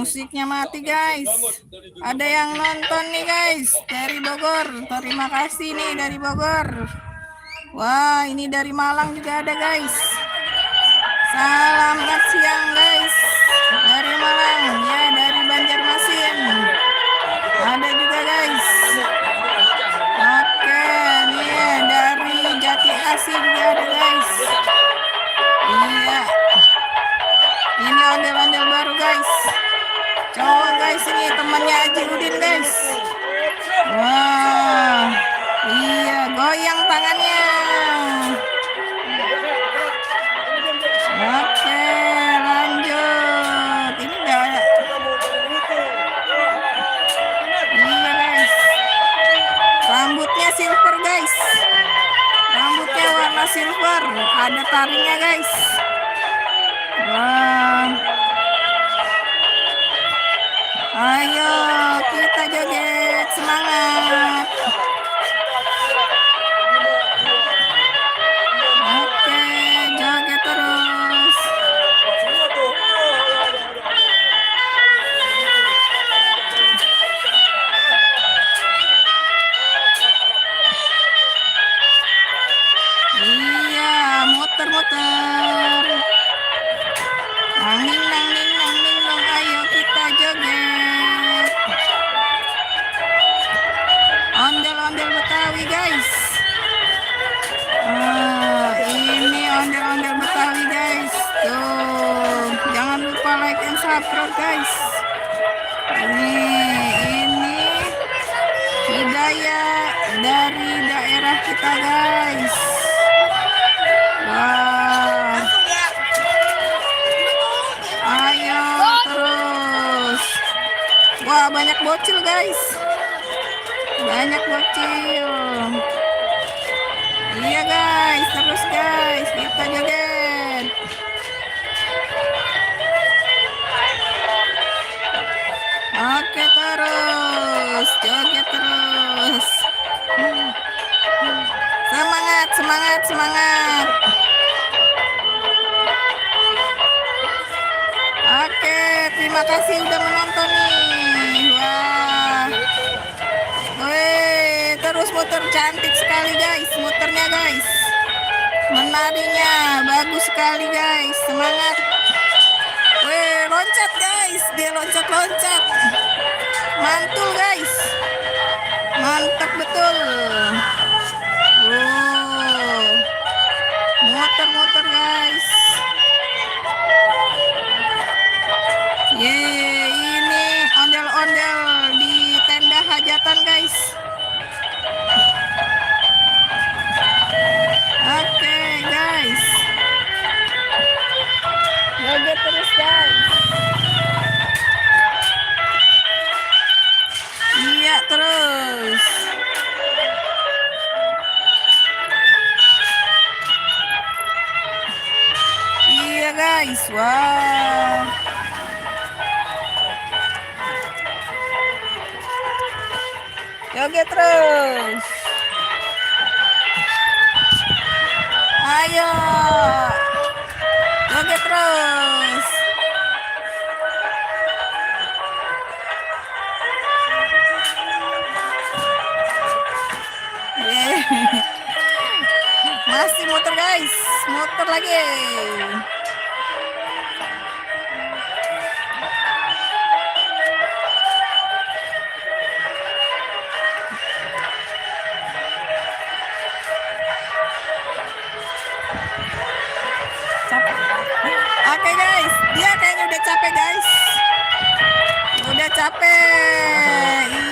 musiknya mati guys. Ada yang nonton nih guys dari Bogor. Terima kasih nih dari Bogor. Wah, ini dari Malang juga ada guys. Selamat siang guys. Dari Malang, ya dari Banjarmasin. Ada juga guys. Oke, nih dari Jati Asih juga ada guys. Iya. Ini ondel-ondel baru guys. Cowok guys, ini temannya Haji Udin guys. Wah, iya goyang tangannya. Oke, lanjut. Ini enggak. Iya guys. Rambutnya silver guys. Rambutnya warna silver. Ada taringnya guys. Wah. Ayo kita joget, semangat. Oke, joget terus. Iya, muter-muter. Nanging nanging nanging dong, ayo kita joget. Ondel-ondel Betawi guys. Ini ondel-ondel Betawi guys. Tuh, jangan lupa like and subscribe guys. Ini budaya dari daerah kita guys. Wah. Ayo terus. Wah, banyak bocil guys. Banyak bocil. Iya guys, terus guys, kita joget. Oke terus, joget terus. Semangat, semangat, semangat. Oke, terima kasih udah menonton nih. Wah. Wih, terus muter, cantik sekali guys, muternya guys. Menarinya bagus sekali guys, semangat. Wih, loncat guys, dia loncat-loncat. Mantul guys. Mantap betul. Muter-muter guys. Ini ondel-ondel di tenda hajatan guys. Oke guys, joget terus guys. Iya terus. Iya guys, wow. Joget terus. Ayo. Joget terus. Masih muter guys. Muter lagi. Oke guys, dia kayaknya udah capek guys. Udah capek.